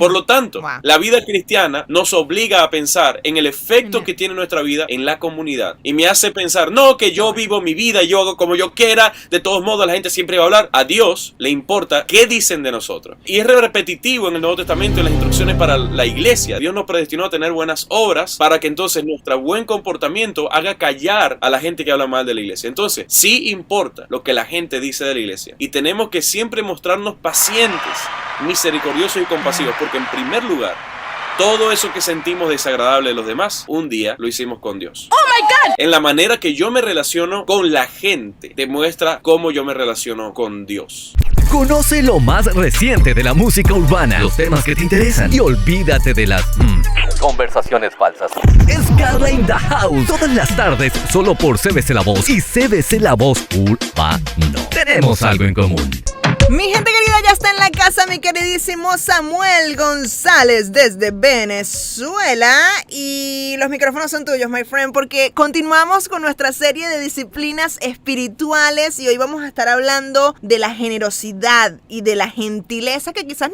Por lo tanto, Wow. la vida cristiana nos obliga a pensar en el efecto que tiene nuestra vida en la comunidad. Y me hace pensar, no, que yo vivo mi vida y yo hago como yo quiera, de todos modos la gente siempre va a hablar. A Dios le importa qué dicen de nosotros. Y es repetitivo en el Nuevo Testamento, en las instrucciones para la iglesia. Dios nos predestinó a tener buenas obras para que entonces nuestro buen comportamiento haga callar a la gente que habla mal de la iglesia. Entonces, sí importa lo que la gente dice de la iglesia. Y tenemos que siempre mostrarnos pacientes, misericordiosos y compasivos, porque en primer lugar, todo eso que sentimos desagradable de los demás, un día lo hicimos con Dios. ¡Oh, my God! En la manera que yo me relaciono con la gente, demuestra cómo yo me relaciono con Dios. Conoce lo más reciente de la música urbana, los temas que te interesan y olvídate de las conversaciones falsas. Es Carla in the House, todas las tardes, solo por CBC La Voz y CBC La Voz Urbano. Tenemos algo en común. Mi gente querida, ya está en la casa mi queridísimo Samuel González desde Venezuela. Y los micrófonos son tuyos, my friend, porque continuamos con nuestra serie de disciplinas espirituales y hoy vamos a estar hablando de la generosidad y de la gentileza, que quizás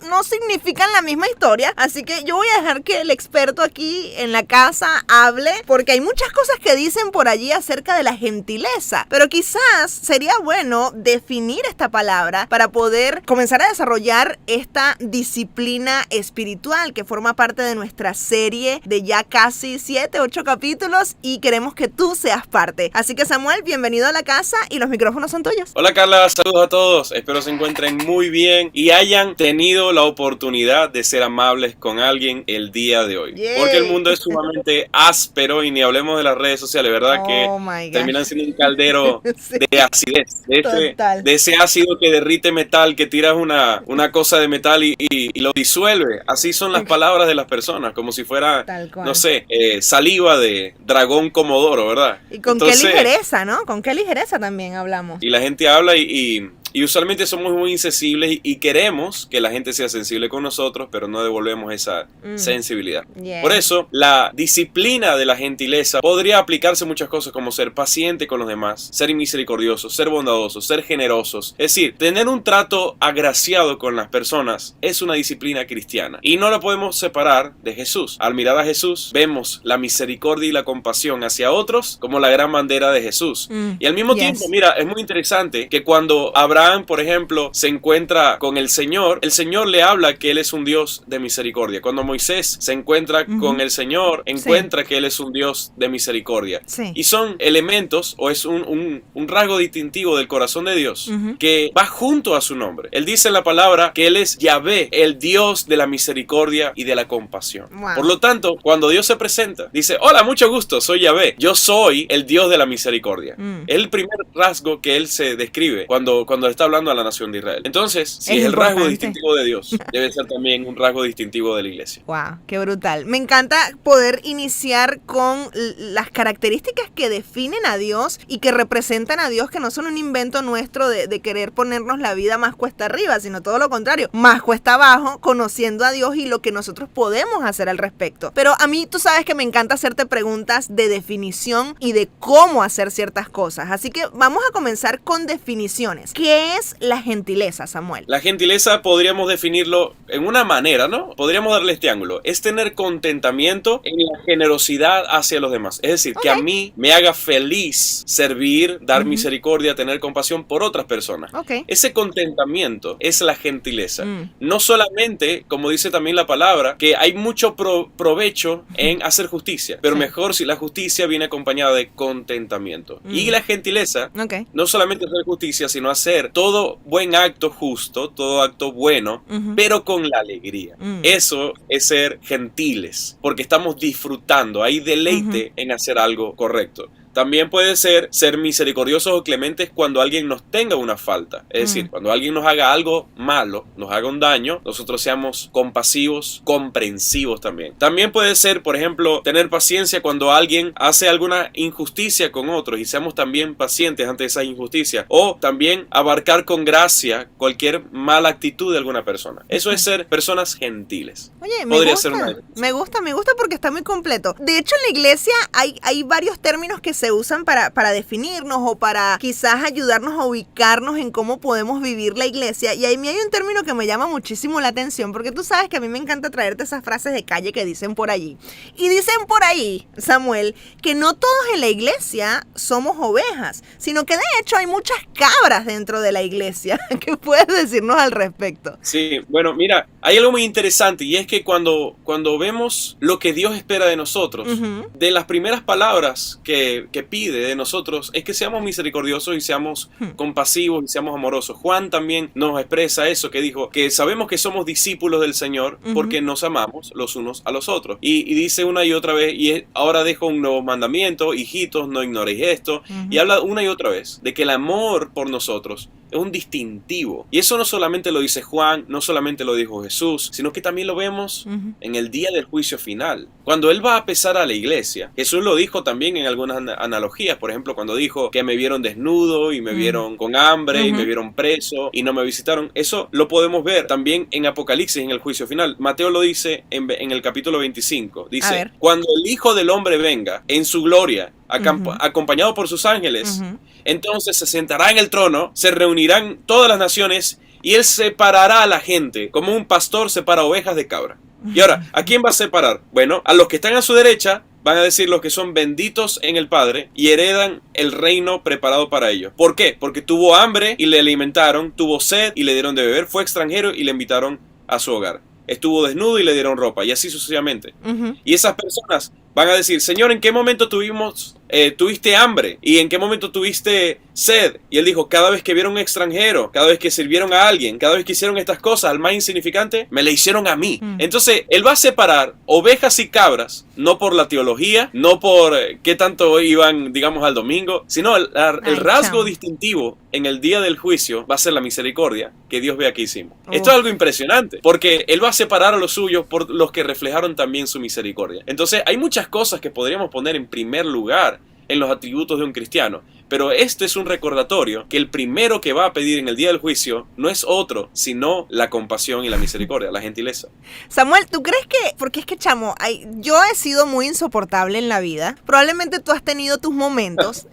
no significan la misma historia. Así que yo voy a dejar que el experto aquí en la casa hable, porque hay muchas cosas que dicen por allí acerca de la gentileza. Pero quizás sería bueno definir esta palabra para poder comenzar a desarrollar esta disciplina espiritual que forma parte de nuestra serie de ya casi 7, 8 capítulos y queremos que tú seas parte. Así que Samuel, bienvenido a la casa y los micrófonos son tuyos. Hola Carla, saludos a todos. Espero se encuentren muy bien y hayan tenido la oportunidad de ser amables con alguien el día de hoy. Yay. Porque el mundo es sumamente áspero y ni hablemos de las redes sociales, ¿verdad? Oh my Que God. terminan siendo un caldero Sí. de acidez. Total. De ese ácido que derrite metal, que tiras una cosa de metal y lo disuelve. Así son las palabras de las personas, como si fuera, Tal cual. no sé, saliva de dragón comodoro, ¿verdad? Y con Entonces, qué ligereza, ¿no? Con qué ligereza también hablamos. y la gente habla y usualmente somos muy insensibles y queremos que la gente sea sensible con nosotros, pero no devolvemos esa sensibilidad. Yeah. Por eso, la disciplina de la gentileza podría aplicarse a muchas cosas como ser paciente con los demás, ser misericordioso, ser bondadoso, ser generosos. Es decir, tener un trato agraciado con las personas es una disciplina cristiana y no la podemos separar de Jesús. Al mirar a Jesús, vemos la misericordia y la compasión hacia otros como la gran bandera de Jesús. Y al mismo Yes. tiempo, mira, es muy interesante que cuando Abraham, por ejemplo, se encuentra con el Señor le habla que Él es un Dios de misericordia. Cuando Moisés se encuentra con el Señor, encuentra que Él es un Dios de misericordia. Sí. Y son elementos, o es un rasgo distintivo del corazón de Dios, que va junto a su nombre. Él dice en la palabra que Él es Yahvé, el Dios de la misericordia y de la compasión. Wow. Por lo tanto, cuando Dios se presenta, dice, hola, mucho gusto, soy Yahvé. Yo soy el Dios de la misericordia. Es el primer rasgo que Él se describe cuando está hablando a la nación de Israel. Entonces, si es el rasgo importante. distintivo de Dios, debe ser también un rasgo distintivo de la iglesia. Wow, qué brutal. Me encanta poder iniciar con las características que definen a Dios y que representan a Dios, que no son un invento nuestro de querer ponernos la vida más cuesta arriba, sino todo lo contrario, más cuesta abajo, conociendo a Dios y lo que nosotros podemos hacer al respecto. Pero a mí tú sabes que me encanta hacerte preguntas de definición y de cómo hacer ciertas cosas. Así que vamos a comenzar con definiciones. ¿Qué es la gentileza, Samuel? La gentileza podríamos definirlo en una manera, ¿no? Podríamos darle este ángulo. Es tener contentamiento en la generosidad hacia los demás. Es decir, que a mí me haga feliz servir, dar misericordia, tener compasión por otras personas. Ese contentamiento es la gentileza. No solamente, como dice también la palabra, que hay mucho provecho en hacer justicia, pero mejor si la justicia viene acompañada de contentamiento. Y la gentileza, no solamente hacer justicia, sino hacer todo buen acto justo, todo acto bueno, pero con la alegría. Eso es ser gentiles, porque estamos disfrutando, hay deleite en hacer algo correcto. También puede ser misericordiosos o clementes cuando alguien nos tenga una falta. Es decir, cuando alguien nos haga algo malo, nos haga un daño, nosotros seamos compasivos, comprensivos también. También puede ser, por ejemplo, tener paciencia cuando alguien hace alguna injusticia con otros y seamos también pacientes ante esa injusticia. O también abarcar con gracia cualquier mala actitud de alguna persona. Eso es ser personas gentiles. Oye, Podría ser una me gusta porque está muy completo. De hecho, en la iglesia hay varios términos que se se usan para definirnos o para quizás ayudarnos a ubicarnos en cómo podemos vivir la iglesia. Y a mí hay un término que me llama muchísimo la atención, porque tú sabes que a mí me encanta traerte esas frases de calle que dicen por allí. Y dicen por ahí, Samuel, que no todos en la iglesia somos ovejas, sino que de hecho hay muchas cabras dentro de la iglesia. ¿Qué puedes decirnos al respecto? Sí, bueno, mira, hay algo muy interesante y es que cuando vemos lo que Dios espera de nosotros, de las primeras palabras que pide de nosotros es que seamos misericordiosos y seamos compasivos y seamos amorosos. Juan también nos expresa eso, que dijo que sabemos que somos discípulos del Señor porque nos amamos los unos a los otros. Y dice una y otra vez, ahora dejo un nuevo mandamiento, hijitos, no ignoréis esto. Y habla una y otra vez de que el amor por nosotros es un distintivo. Y eso no solamente lo dice Juan, no solamente lo dijo Jesús, sino que también lo vemos en el día del juicio final. Cuando Él va a pesar a la iglesia, Jesús lo dijo también en algunas analogías. Por ejemplo, cuando dijo que me vieron desnudo y me vieron con hambre y me vieron preso y no me visitaron. Eso lo podemos ver también en Apocalipsis, en el juicio final. Mateo lo dice en el capítulo 25. Dice, cuando el Hijo del Hombre venga en su gloria, acompañado por sus ángeles, entonces se sentará en el trono, se reunirán todas las naciones y Él separará a la gente como un pastor separa ovejas de cabra. Y ahora, ¿a quién va a separar? Bueno, a los que están a su derecha van a decir los que son benditos en el Padre y heredan el reino preparado para ellos. ¿Por qué? Porque tuvo hambre y le alimentaron, tuvo sed y le dieron de beber, fue extranjero y le invitaron a su hogar. Estuvo desnudo y le dieron ropa, y así sucesivamente. Y esas personas van a decir, Señor, ¿en qué momento tuviste hambre? ¿Y en qué momento tuviste sed? Y Él dijo, cada vez que vieron un extranjero, cada vez que sirvieron a alguien, cada vez que hicieron estas cosas al más insignificante, me le hicieron a mí. Entonces, Él va a separar ovejas y cabras, no por la teología, no por qué tanto iban, digamos, al domingo, sino el rasgo distintivo en el día del juicio va a ser la misericordia que Dios ve que hicimos. Esto es algo impresionante, porque Él va a separar a los suyos por los que reflejaron también su misericordia. Entonces, hay muchas cosas que podríamos poner en primer lugar en los atributos de un cristiano, pero este es un recordatorio que el primero que va a pedir en el día del juicio no es otro, sino la compasión y la misericordia, la gentileza. Samuel, ¿tú crees que, porque es que chamo, yo he sido muy insoportable en la vida, probablemente tú has tenido tus momentos,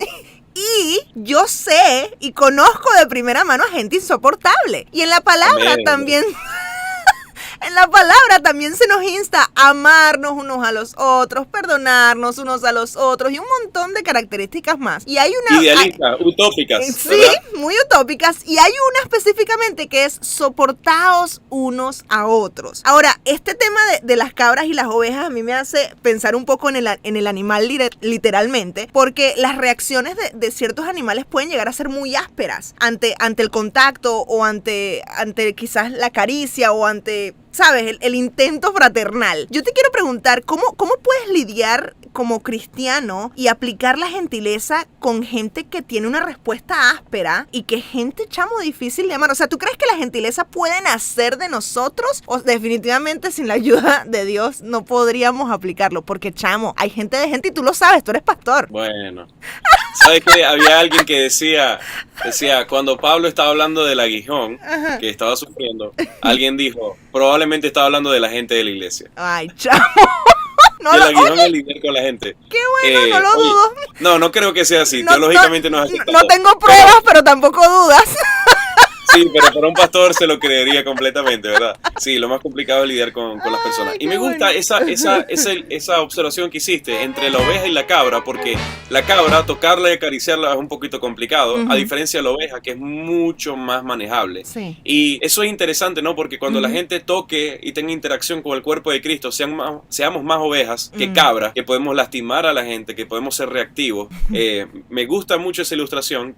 y yo sé y conozco de primera mano a gente insoportable, y en la palabra también... En la palabra también se nos insta a amarnos unos a los otros, perdonarnos unos a los otros y un montón de características más. Y hay una... Idealistas, utópicas. Sí, ¿verdad? Muy utópicas. Y hay una específicamente que es soportaos unos a otros. Ahora, este tema de las cabras y las ovejas a mí me hace pensar un poco en el animal literalmente, porque las reacciones de ciertos animales pueden llegar a ser muy ásperas ante el contacto o ante quizás la caricia o ante... ¿Sabes? El intento fraternal. Yo te quiero preguntar, ¿cómo puedes lidiar como cristiano y aplicar la gentileza con gente que tiene una respuesta áspera y que es gente, chamo, difícil de amar? O sea, ¿tú crees que la gentileza puede nacer de nosotros? O definitivamente sin la ayuda de Dios no podríamos aplicarlo. Porque, chamo, hay gente de gente y tú lo sabes, tú eres pastor. Bueno, ¿sabes qué? Había alguien que decía, cuando Pablo estaba hablando del aguijón que estaba sufriendo, alguien dijo, probablemente estaba hablando de la gente de la iglesia. Ay, chamo. No, el aguijón es lidiar con la gente. Qué bueno, no lo dudo. No creo que sea así. Teológicamente no es así. No tengo pruebas, pero tampoco dudas. Sí, pero para un pastor se lo creería completamente, ¿verdad? Sí, lo más complicado es lidiar con las personas. Y me gusta esa observación que hiciste entre la oveja y la cabra, porque la cabra, tocarla y acariciarla es un poquito complicado, a diferencia de la oveja, que es mucho más manejable. Sí. Y eso es interesante, ¿no? Porque cuando la gente toque y tenga interacción con el cuerpo de Cristo, seamos más ovejas que cabras, que podemos lastimar a la gente, que podemos ser reactivos. Me gusta mucho esa ilustración,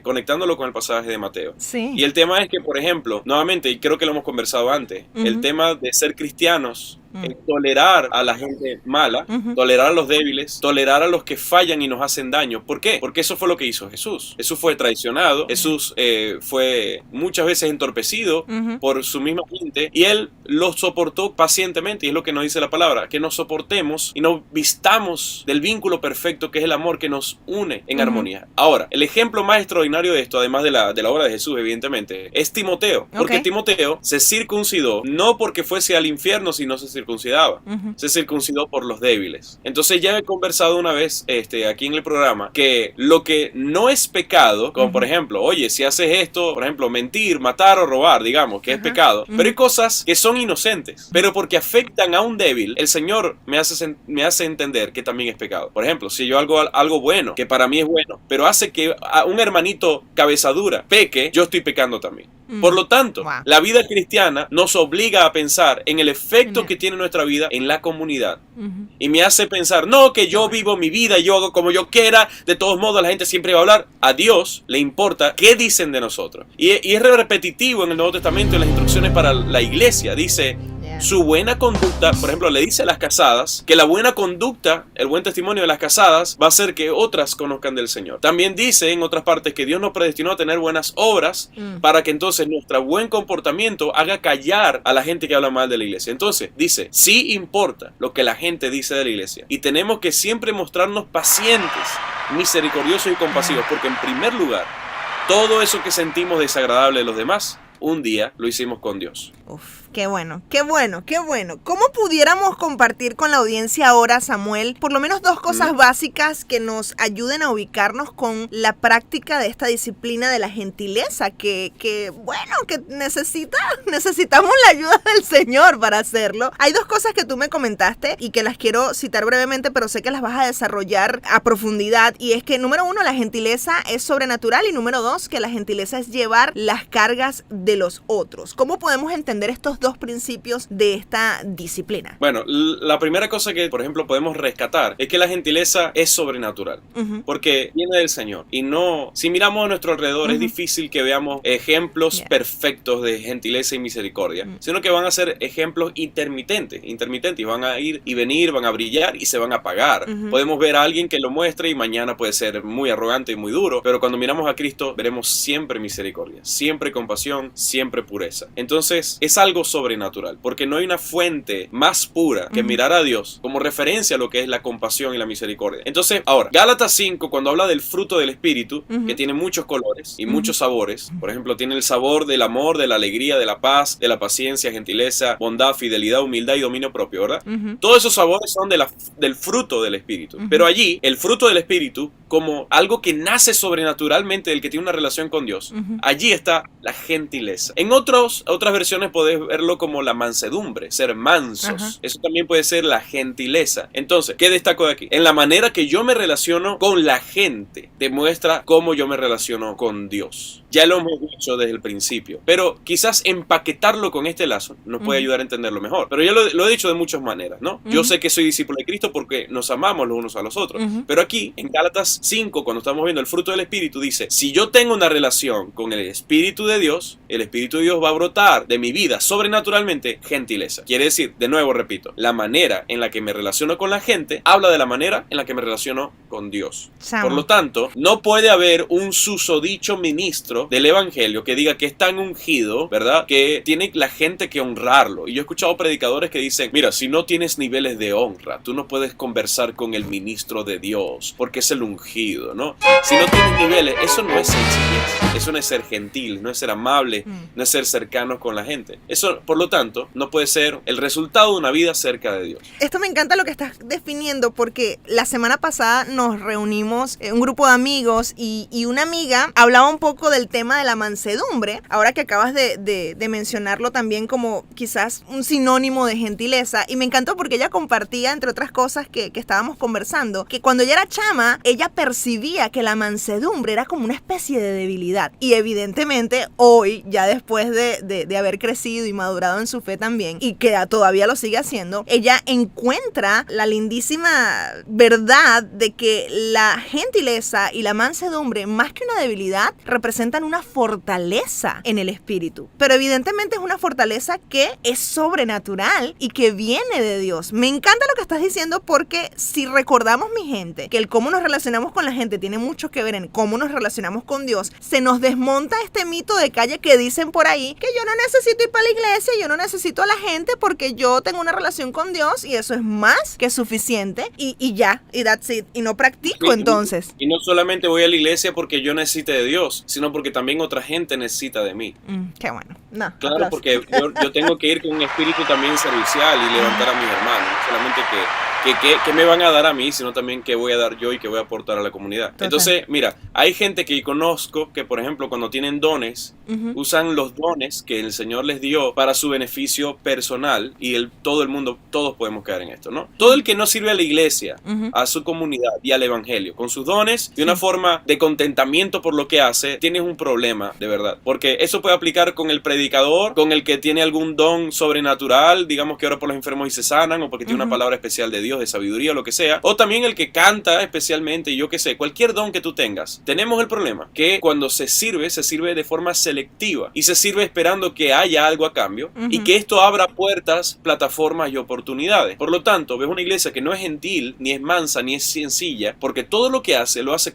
conectándolo con el pasaje de Mateo. Sí. Y el tema es que, por ejemplo, nuevamente, y creo que lo hemos conversado antes, el tema de ser cristianos es tolerar a la gente mala, tolerar a los débiles, tolerar a los que fallan y nos hacen daño. ¿Por qué? Porque eso fue lo que hizo Jesús. Jesús fue traicionado, Jesús fue muchas veces entorpecido por su misma gente y Él lo soportó pacientemente, y es lo que nos dice la palabra, que nos soportemos y nos vistamos del vínculo perfecto que es el amor que nos une en armonía. Ahora, el ejemplo más extraordinario de esto, además de la obra de Jesús, evidentemente, es Timoteo, porque Timoteo se circuncidó no porque fuese al infierno, sino se circuncidaba. Se circuncidó por los débiles. Entonces ya he conversado una vez aquí en el programa que lo que no es pecado, como por ejemplo, oye, si haces esto, por ejemplo, mentir, matar o robar, digamos, que es pecado, pero hay cosas que son inocentes, pero porque afectan a un débil, el Señor me hace entender que también es pecado. Por ejemplo, si yo hago algo bueno, que para mí es bueno, pero hace que a un hermanito cabezadura peque, yo estoy pecando también. Por lo tanto, la vida cristiana nos obliga a pensar en el efecto que tiene nuestra vida en la comunidad. Y me hace pensar, no, que yo vivo mi vida, yo hago como yo quiera, de todos modos la gente siempre va a hablar. A Dios le importa qué dicen de nosotros. Y es repetitivo en el Nuevo Testamento, en las instrucciones para la iglesia. Dice, su buena conducta, por ejemplo, le dice a las casadas que la buena conducta, el buen testimonio de las casadas va a hacer que otras conozcan del Señor. También dice en otras partes que Dios nos predestinó a tener buenas obras para que entonces nuestro buen comportamiento haga callar a la gente que habla mal de la iglesia. Entonces dice, sí importa lo que la gente dice de la iglesia y tenemos que siempre mostrarnos pacientes, misericordiosos y compasivos, porque en primer lugar, todo eso que sentimos desagradable de los demás, un día lo hicimos con Dios. Uf, qué bueno, qué bueno, qué bueno. ¿Cómo pudiéramos compartir con la audiencia ahora, Samuel, por lo menos dos cosas básicas que nos ayuden a ubicarnos con la práctica de esta disciplina de la gentileza que necesitamos la ayuda del Señor para hacerlo? Hay dos cosas que tú me comentaste y que las quiero citar brevemente, pero sé que las vas a desarrollar a profundidad, y es que número uno, la gentileza es sobrenatural, y número dos, que la gentileza es llevar las cargas de los otros. ¿Cómo podemos entender estos dos principios de esta disciplina? Bueno, la primera cosa que, por ejemplo, podemos rescatar es que la gentileza es sobrenatural, porque viene del Señor. Y no, si miramos a nuestro alrededor, es difícil que veamos ejemplos perfectos de gentileza y misericordia, sino que van a ser ejemplos intermitentes, y van a ir y venir, van a brillar y se van a apagar. Podemos ver a alguien que lo muestre y mañana puede ser muy arrogante y muy duro, pero cuando miramos a Cristo, veremos siempre misericordia, siempre compasión, siempre pureza. Entonces, es algo sobrenatural, porque no hay una fuente más pura que mirar a Dios como referencia a lo que es la compasión y la misericordia. Entonces, ahora, Gálatas 5, cuando habla del fruto del Espíritu, que tiene muchos colores y muchos sabores, por ejemplo, tiene el sabor del amor, de la alegría, de la paz, de la paciencia, gentileza, bondad, fidelidad, humildad y dominio propio, ¿verdad? Todos esos sabores son del fruto del Espíritu. Pero allí, el fruto del Espíritu, como algo que nace sobrenaturalmente del que tiene una relación con Dios, allí está la gentileza. En otras versiones podés verlo como la mansedumbre, ser mansos. Eso también puede ser la gentileza. Entonces, ¿qué destaco de aquí? En la manera que yo me relaciono con la gente, demuestra cómo yo me relaciono con Dios. Ya lo hemos dicho desde el principio, pero quizás empaquetarlo con este lazo nos puede ayudar a entenderlo mejor. Pero yo lo he dicho de muchas maneras, ¿no? Yo sé que soy discípulo de Cristo porque nos amamos los unos a los otros. Pero aquí, en Gálatas 5, cuando estamos viendo el fruto del Espíritu, dice, si yo tengo una relación con el Espíritu de Dios, el Espíritu de Dios va a brotar de mi vida sobrenaturalmente gentileza. Quiere decir, de nuevo repito, la manera en la que me relaciono con la gente habla de la manera en la que me relaciono con Dios. Por lo tanto, no puede haber un susodicho ministro del Evangelio que diga que es tan ungido, ¿verdad? Que tiene la gente que honrarlo. Y yo he escuchado predicadores que dicen, mira, si no tienes niveles de honra, tú no puedes conversar con el ministro de Dios, porque es el ungido, ¿no? Si no tienes niveles, eso no es sencillez, eso no es ser gentil, no es ser amable, no es ser cercano con la gente. Eso, por lo tanto, no puede ser el resultado de una vida cerca de Dios. Esto me encanta lo que estás definiendo, porque la semana pasada nos reunimos un grupo de amigos y una amiga hablaba un poco del tema de la mansedumbre, ahora que acabas de mencionarlo también como quizás un sinónimo de gentileza, y me encantó porque ella compartía, entre otras cosas que estábamos conversando, que cuando ella era chama, ella percibía que la mansedumbre era como una especie de debilidad, y evidentemente hoy, ya después de haber crecido y madurado en su fe también, y que todavía lo sigue haciendo, ella encuentra la lindísima verdad de que la gentileza y la mansedumbre, más que una debilidad, representan una fortaleza en el espíritu. Pero evidentemente es una fortaleza que es sobrenatural y que viene de Dios. Me encanta lo que estás diciendo, porque si recordamos, mi gente, que el cómo nos relacionamos con la gente tiene mucho que ver en cómo nos relacionamos con Dios, se nos desmonta este mito de calle que dicen por ahí que yo no necesito ir para la iglesia, yo no necesito a la gente porque yo tengo una relación con Dios y eso es más que suficiente y ya, y that's it, y no practico entonces. Y no solamente voy a la iglesia porque yo necesite de Dios, sino porque porque también otra gente necesita de mí. Qué bueno. No, claro, aplausos. porque yo tengo que ir con un espíritu también servicial y levantar a mis hermanos. No solamente que me van a dar a mí, sino también que voy a dar yo y que voy a aportar a la comunidad. Total. Entonces, mira, hay gente que conozco que, por ejemplo, cuando tienen dones, usan los dones que el Señor les dio para su beneficio personal y todo el mundo, todos podemos caer en esto, ¿no? Todo el que no sirve a la iglesia, a su comunidad y al evangelio, con sus dones, de una forma de contentamiento por lo que hace, tienes un problema, de verdad. Porque eso puede aplicar con el predicador, con el que tiene algún don sobrenatural, digamos que ora por los enfermos y se sanan, o porque tiene una palabra especial de Dios, de sabiduría, o lo que sea, o también el que canta especialmente, yo qué sé, cualquier don que tú tengas. Tenemos el problema que cuando se sirve de forma selectiva y se sirve esperando que haya algo a cambio y que esto abra puertas, plataformas y oportunidades. Por lo tanto, ves una iglesia que no es gentil, ni es mansa, ni es sencilla, porque todo lo que hace, lo hace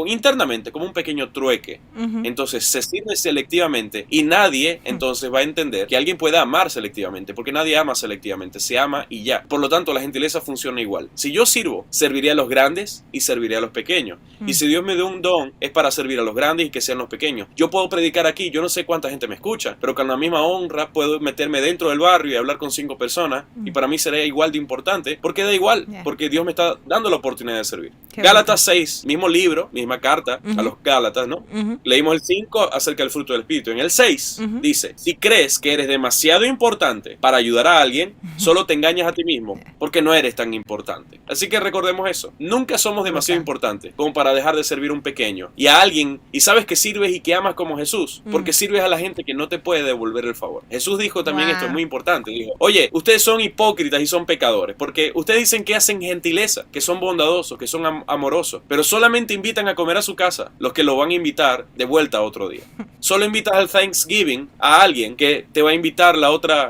internamente, como un pequeño trueque. Entonces se sirve selectivamente y nadie entonces va a entender que alguien pueda amar selectivamente, porque nadie ama selectivamente, se ama y ya. Por lo tanto, la gentileza funciona igual. Si yo sirvo, serviré a los grandes y serviré a los pequeños. Y si Dios me dio un don, es para servir a los grandes y que sean los pequeños. Yo puedo predicar aquí, yo no sé cuánta gente me escucha, pero con la misma honra puedo meterme dentro del barrio y hablar con 5 personas y para mí será igual de importante, porque da igual, porque Dios me está dando la oportunidad de servir. Gálatas 6, mismo libro, misma carta a los Gálatas, ¿no? Leímos el 5 acerca del fruto del Espíritu. En el 6 dice, si crees que eres demasiado importante para ayudar a alguien, solo te engañas a ti mismo, porque no eres tan importante. Así que recordemos eso. Nunca somos demasiado importantes como para dejar de servir a un pequeño y a alguien, y sabes que sirves y que amas como Jesús, porque sirves a la gente que no te puede devolver el favor. Jesús dijo también esto, es muy importante, dijo, oye, ustedes son hipócritas y son pecadores, porque ustedes dicen que hacen gentileza, que son bondadosos, que son amorosos, pero solamente invitan a comer a su casa los que lo van a invitar de vuelta otro día. Solo invitas al Thanksgiving a alguien que te va a invitar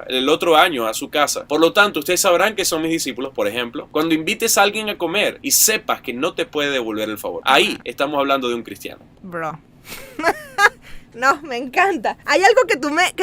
el otro año a su casa. Por lo tanto, ustedes sabrán que son mis discípulos, por ejemplo, cuando invites a alguien a comer y sepas que no te puede devolver el favor. Ahí estamos hablando de un cristiano. Bro. No, me encanta. Hay algo que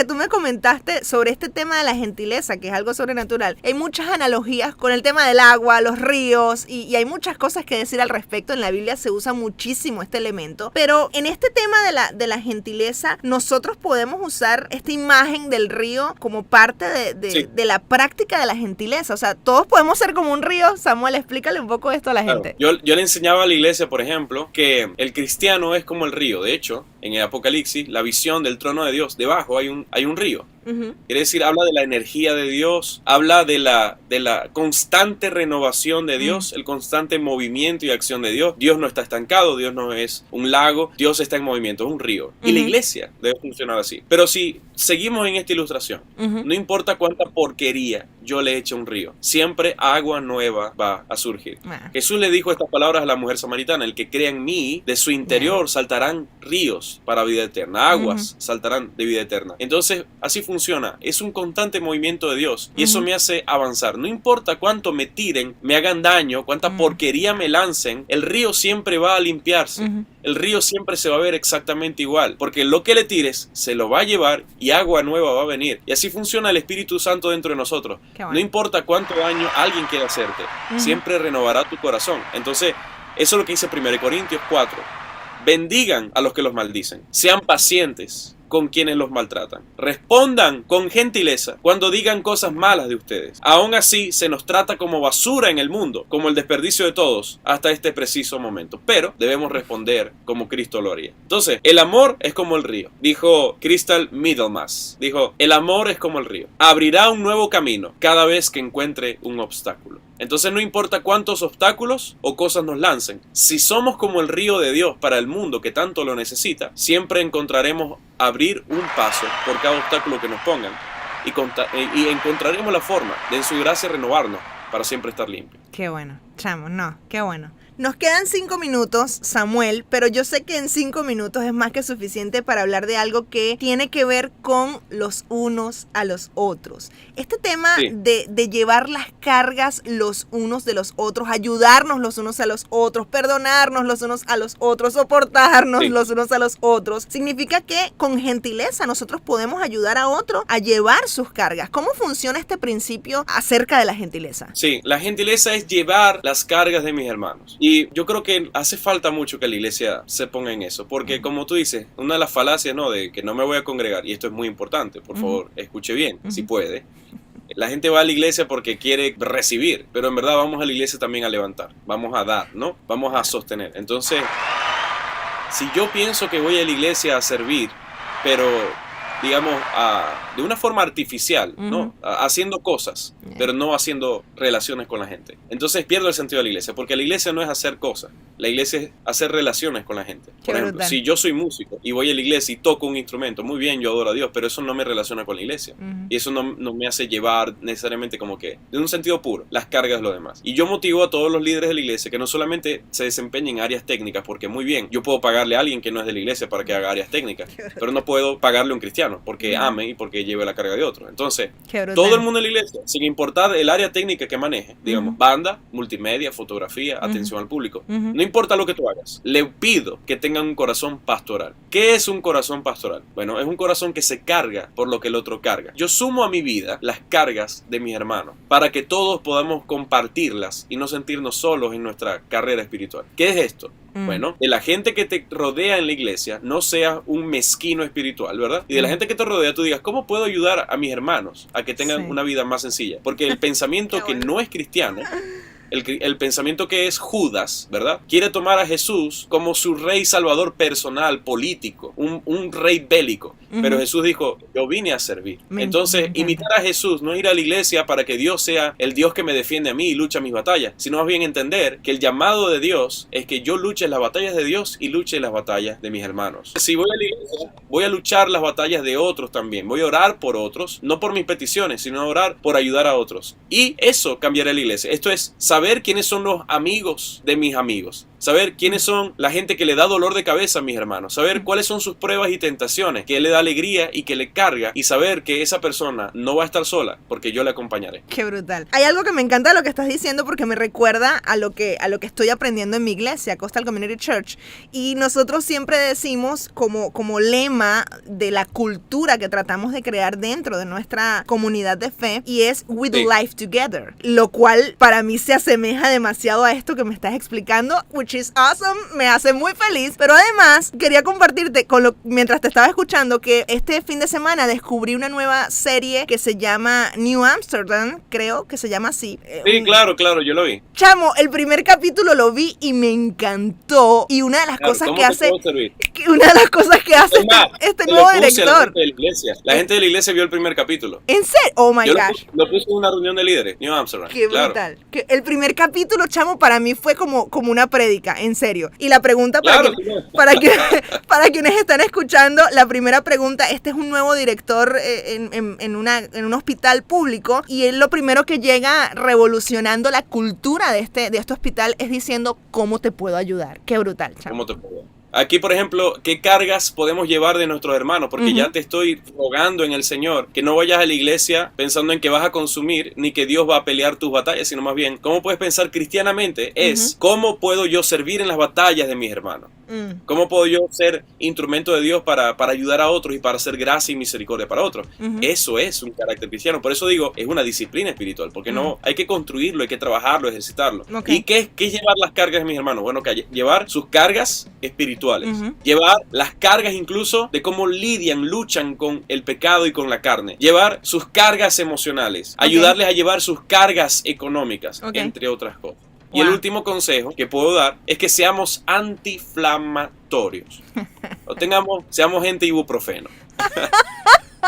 tú me comentaste sobre este tema de la gentileza, que es algo sobrenatural. Hay muchas analogías con el tema del agua, los ríos, y hay muchas cosas que decir al respecto. En la Biblia se usa muchísimo este elemento. Pero en este tema de la gentileza, nosotros podemos usar esta imagen del río como parte de la práctica de la gentileza. O sea, todos podemos ser como un río. Samuel, explícale un poco esto a la gente. Yo le enseñaba a la iglesia, por ejemplo, que el cristiano es como el río. De hecho, en el Apocalipsis, la visión del trono de Dios, debajo hay un río. Quiere decir, habla de la energía de Dios, habla de la constante renovación de Dios, el constante movimiento y acción de Dios. Dios no está estancado, Dios no es un lago, Dios está en movimiento, es un río. Y la iglesia debe funcionar así. Pero si seguimos en esta ilustración, no importa cuánta porquería yo le eche a un río, siempre agua nueva va a surgir. Jesús le dijo estas palabras a la mujer samaritana: el que crea en mí, de su interior saltarán ríos para vida eterna, aguas saltarán de vida eterna. Entonces, así funciona, es un constante movimiento de Dios y eso me hace avanzar. No importa cuánto me tiren, me hagan daño, cuánta porquería me lancen, el río siempre va a limpiarse. El río siempre se va a ver exactamente igual, porque lo que le tires se lo va a llevar y agua nueva va a venir. Y así funciona el Espíritu Santo dentro de nosotros. Bueno. No importa cuánto daño alguien quiera hacerte, siempre renovará tu corazón. Entonces, eso es lo que dice 1 Corintios 4. Bendigan a los que los maldicen, sean pacientes con quienes los maltratan. Respondan con gentileza cuando digan cosas malas de ustedes. Aún así, se nos trata como basura en el mundo, como el desperdicio de todos, hasta este preciso momento. Pero debemos responder como Cristo lo haría. Entonces, el amor es como el río. Dijo Crystal Middlemas. Dijo, el amor es como el río. Abrirá un nuevo camino cada vez que encuentre un obstáculo. Entonces no importa cuántos obstáculos o cosas nos lancen, si somos como el río de Dios para el mundo que tanto lo necesita, siempre encontraremos abrir un paso por cada obstáculo que nos pongan y encontraremos la forma de en su gracia renovarnos para siempre estar limpios. Qué bueno, chamo, no, qué bueno. Nos quedan 5 minutos, Samuel, pero yo sé que en 5 minutos es más que suficiente para hablar de algo que tiene que ver con los unos a los otros. Este tema de llevar las cargas los unos de los otros, ayudarnos los unos a los otros, perdonarnos los unos a los otros, soportarnos los unos a los otros, significa que con gentileza nosotros podemos ayudar a otro a llevar sus cargas. ¿Cómo funciona este principio acerca de la gentileza? Sí, la gentileza es llevar las cargas de mis hermanos. Y yo creo que hace falta mucho que la iglesia se ponga en eso, porque como tú dices, una de las falacias, ¿no?, de que no me voy a congregar, y esto es muy importante, por favor, escuche bien, si puede. La gente va a la iglesia porque quiere recibir, pero en verdad vamos a la iglesia también a levantar, vamos a dar, ¿no? Vamos a sostener. Entonces, si yo pienso que voy a la iglesia a servir, pero digamos, de una forma artificial, ¿no? Haciendo cosas, pero no haciendo relaciones con la gente. Entonces pierdo el sentido de la iglesia, porque la iglesia no es hacer cosas, la iglesia es hacer relaciones con la gente. Por ejemplo, si yo soy músico y voy a la iglesia y toco un instrumento, muy bien, yo adoro a Dios, pero eso no me relaciona con la iglesia. Y eso no me hace llevar necesariamente como que, de un sentido puro, las cargas de los demás. Y yo motivo a todos los líderes de la iglesia que no solamente se desempeñen en áreas técnicas, porque muy bien, yo puedo pagarle a alguien que no es de la iglesia para que haga áreas técnicas, pero no puedo pagarle a un cristiano porque ame y porque lleve la carga de otros. Entonces, todo el mundo en la iglesia, sin importar el área técnica que maneje, digamos, banda, multimedia, fotografía, atención al público, no importa lo que tú hagas, le pido que tengan un corazón pastoral. ¿Qué es un corazón pastoral? Bueno, es un corazón que se carga por lo que el otro carga. Yo sumo a mi vida las cargas de mis hermanos para que todos podamos compartirlas y no sentirnos solos en nuestra carrera espiritual. ¿Qué es esto? Bueno, de la gente que te rodea en la iglesia, no seas un mezquino espiritual, ¿verdad? Y de la gente que te rodea, tú digas, ¿cómo puedo ayudar a mis hermanos a que tengan una vida más sencilla? Porque el pensamiento que no es cristiano, el pensamiento que es Judas, ¿verdad?, quiere tomar a Jesús como su rey salvador personal, político, un rey bélico. Pero Jesús dijo, yo vine a servir. Entonces, imitar a Jesús no es ir a la iglesia para que Dios sea el Dios que me defiende a mí y lucha mis batallas, sino más bien entender que el llamado de Dios es que yo luche las batallas de Dios y luche las batallas de mis hermanos. Si voy a la iglesia, voy a luchar las batallas de otros también. Voy a orar por otros, no por mis peticiones, sino a orar por ayudar a otros. Y eso cambiará la iglesia. Esto es saber quiénes son los amigos de mis amigos. Saber quiénes son la gente que le da dolor de cabeza a mis hermanos. Saber cuáles son sus pruebas y tentaciones, que le da alegría y que le carga. Y saber que esa persona no va a estar sola, porque yo le acompañaré. Qué brutal. Hay algo que me encanta de lo que estás diciendo, porque me recuerda a lo que estoy aprendiendo en mi iglesia, Coastal Community Church. Y nosotros siempre decimos como lema de la cultura que tratamos de crear dentro de nuestra comunidad de fe, y es We Do Life Together. Lo cual para mí se asemeja demasiado a esto que me estás explicando, which is awesome, me hace muy feliz. Pero además quería compartirte mientras te estaba escuchando, que este fin de semana descubrí una nueva serie que se llama New Amsterdam, creo que se llama así. Sí, claro, yo lo vi. Chamo, el primer capítulo lo vi y me encantó. Y una de las cosas que hace este nuevo director. La gente de la iglesia vio el primer capítulo. ¿En serio? Oh my gosh. Lo puse en una reunión de líderes, New Amsterdam. Qué brutal. Que el primer capítulo, chamo, para mí fue como una prédica, en serio. Y la pregunta para quienes están escuchando, la primera pregunta, este es un nuevo director en un hospital público, y él lo primero que llega revolucionando la cultura de este hospital es diciendo, ¿cómo te puedo ayudar? Qué brutal, chamo. ¿Cómo te puedo? Aquí, por ejemplo, ¿qué cargas podemos llevar de nuestros hermanos? Porque ya te estoy rogando en el Señor que no vayas a la iglesia pensando en que vas a consumir, ni que Dios va a pelear tus batallas, sino más bien, ¿cómo puedes pensar cristianamente? Es, ¿cómo puedo yo servir en las batallas de mis hermanos? ¿Cómo puedo yo ser instrumento de Dios para ayudar a otros y para hacer gracia y misericordia para otros? Eso es un carácter cristiano. Por eso digo, es una disciplina espiritual, porque no hay que construirlo, hay que trabajarlo, ejercitarlo. ¿Y qué es llevar las cargas de mis hermanos? Bueno, que llevar sus cargas espirituales. Llevar las cargas incluso de cómo luchan con el pecado y con la carne. Llevar sus cargas emocionales. Ayudarles a llevar sus cargas económicas, entre otras cosas. Y el último consejo que puedo dar es que seamos antiinflamatorios. Seamos gente ibuprofeno.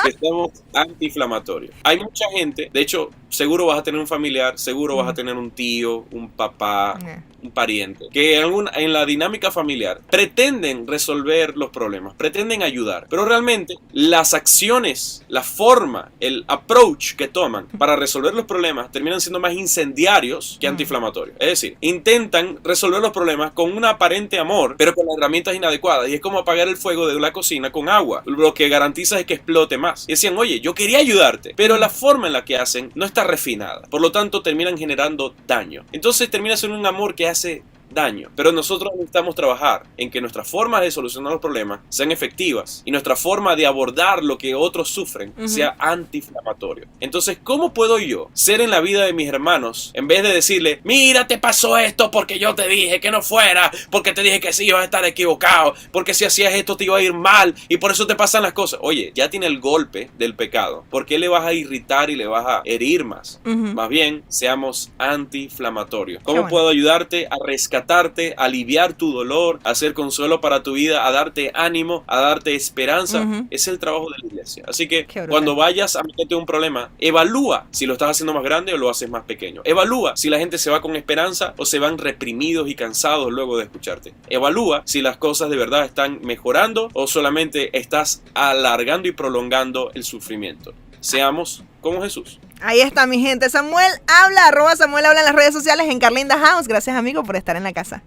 Que seamos antiinflamatorios. Hay mucha gente, de hecho, seguro vas a tener un familiar, seguro vas a tener un tío, un papá, un pariente, que en la dinámica familiar pretenden resolver los problemas, pretenden ayudar, pero realmente las acciones, la forma, el approach que toman para resolver los problemas terminan siendo más incendiarios que antiinflamatorios. Es decir, intentan resolver los problemas con un aparente amor, pero con las herramientas inadecuadas, y es como apagar el fuego de la cocina con agua. Lo que garantiza es que explote más. Y decían, oye, yo quería ayudarte, pero la forma en la que hacen no está refinada. Por lo tanto, terminan generando daño. Entonces termina siendo un amor que hace daño. Pero nosotros necesitamos trabajar en que nuestras formas de solucionar los problemas sean efectivas y nuestra forma de abordar lo que otros sufren sea antiinflamatorio. Entonces, ¿cómo puedo yo ser en la vida de mis hermanos en vez de decirle, mira, te pasó esto porque yo te dije que no fuera, porque te dije que sí ibas a estar equivocado, porque si hacías esto te iba a ir mal y por eso te pasan las cosas? Oye, ya tiene el golpe del pecado. ¿Por qué le vas a irritar y le vas a herir más? Más bien, seamos antiinflamatorios. ¿Cómo puedo ayudarte a rescatarte, a aliviar tu dolor, a hacer consuelo para tu vida, a darte ánimo, a darte esperanza? Es el trabajo de la iglesia. Así que cuando vayas a meterte un problema, evalúa si lo estás haciendo más grande o lo haces más pequeño. Evalúa si la gente se va con esperanza o se van reprimidos y cansados luego de escucharte. Evalúa si las cosas de verdad están mejorando o solamente estás alargando y prolongando el sufrimiento. Seamos como Jesús. Ahí está, mi gente. Samuel habla, @Samuel habla en las redes sociales, en Carla in the House. Gracias, amigo, por estar en la casa.